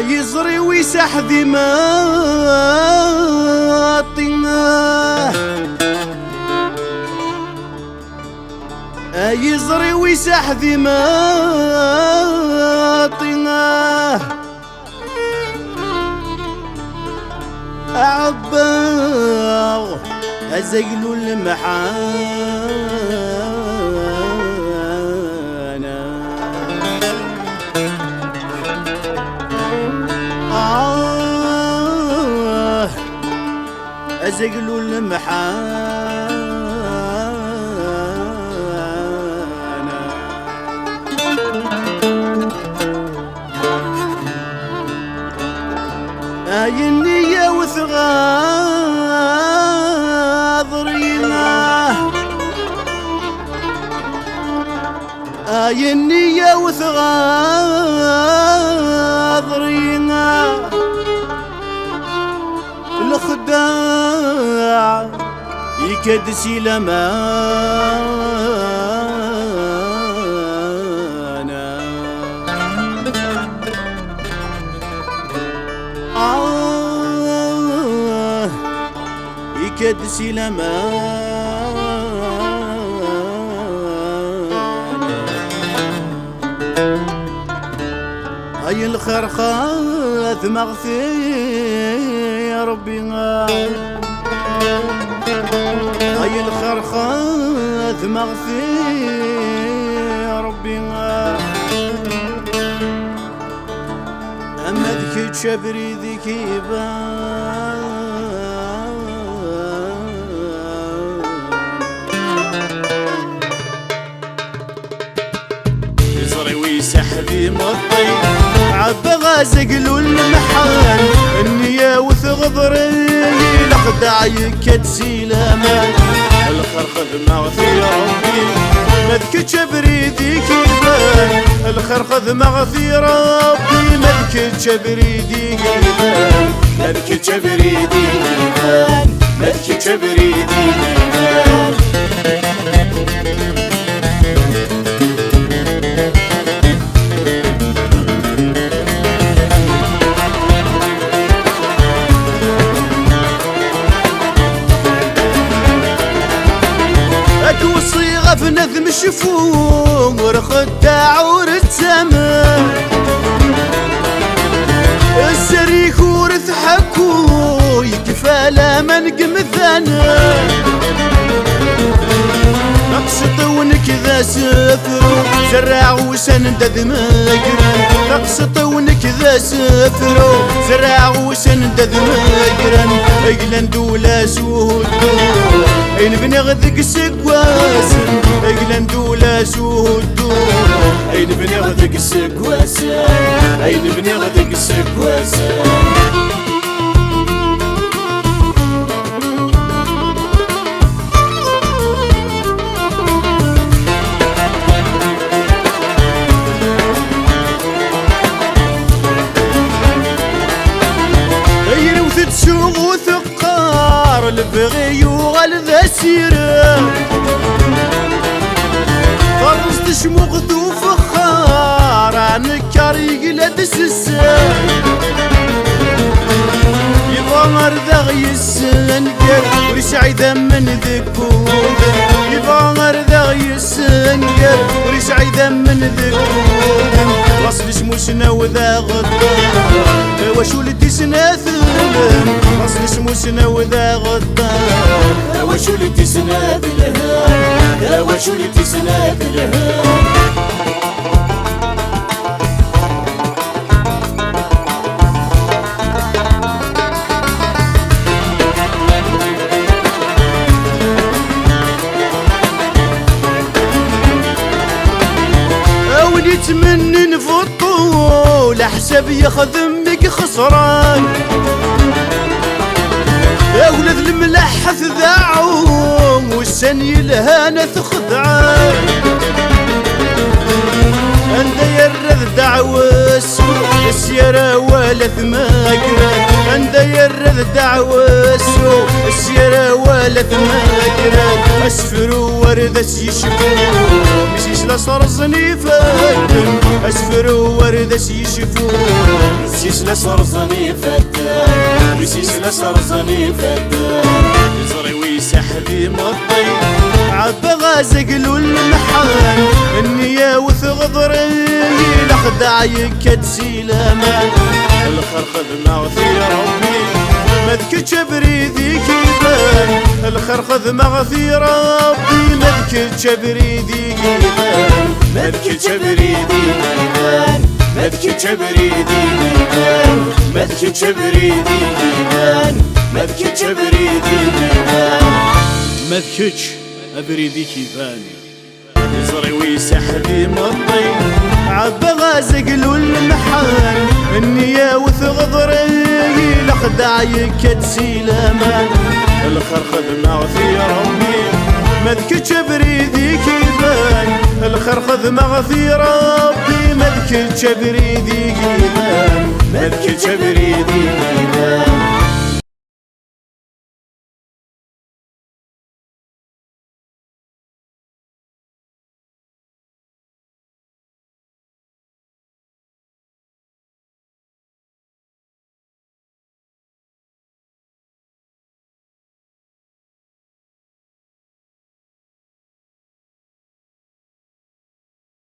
يزري ويسح ذماطنا يزري ويسح ذماطنا أعباغ أزقلوا المحانا أزقلوا المحانا النية وثغاضرينا النية وثغاضرينا الخداع يكدسي لمانا يكدسي لمانا هاي الخرخات مغثي يا ربي هاي الخرخات مغثي يا ربي أما ذكي تشبري ذكي يزري ويسحبي مطي عبا غازقلوا المحال النية وثغضري لخدع يكدسي لمان الخرخذ مغثي يا ربي مذك جبري ذيك يبان الخرخذ مغثي ربي مذك جبري ذيك يبان مذك جبري ذيك يبان مذك جبري ذيك يبان في نذم شفور خداع ورتسامة السريك ورث حكو يكفى لا منقم ثانا نقصط ونكذا سفر زرع وسند ذماقر نقصط ونكذا سفر زرع وسند ذماقر اقلن دولا سودو اين بني غذك سقواسن اقلن دولا سودو اين بني غذك سقواسن اين بني غذك سقواسن تسوق ثقار البغي وغل ذا سيره فرز تشمغ ذو فخار عنكار يقلد السسان يضمر ذغي السنقر وريسعي من ذكود يضمر ذغي السنقر وريسعي من ذكود وصل شموسنا وذا غدار وشو لدي سناثلم وصل شموسنا وذا غدار وشو لدي سناثلم وشو لدي سناثلم يتمنى نفطو لحساب يخدمك خسران يا ولد الملحث ذاعوم والسن يلهانا تخدعان انت يرد دعوة السوق السيارة ولا ثماكران انت يرد دعوة السوق السيارة ولا ثماكران اسفر وردس يشبو مش الأسر زنيفة أسفر وورد يشفون رسيس الأسر زنيفة رسيس الأسر زنيفة يزري ويسحبي مطي عبا غازق المحال النية وثغضري لخدع يكد سيلامان الخرخذ مغثي ربي مذك جبري ذي كيبان الخرخذ مغثي ربي مذك جبري ذي كيبان مذك جبري ذي كيبان مذك جبري ذي كيبان مذك جبري ذي كيبان مذك جبري ذي كيبان مذكج أبري ذي كيبان يزري ويسحبي مطي عبا غازق المحال النية وثغضري لخدع يكد سيلامان الخرخذ مغثي ربي مذك جبري ذي كيبان الخرخذ مغثي ربي مذك جبري ذي كيبان مذك جبري ذي كيبان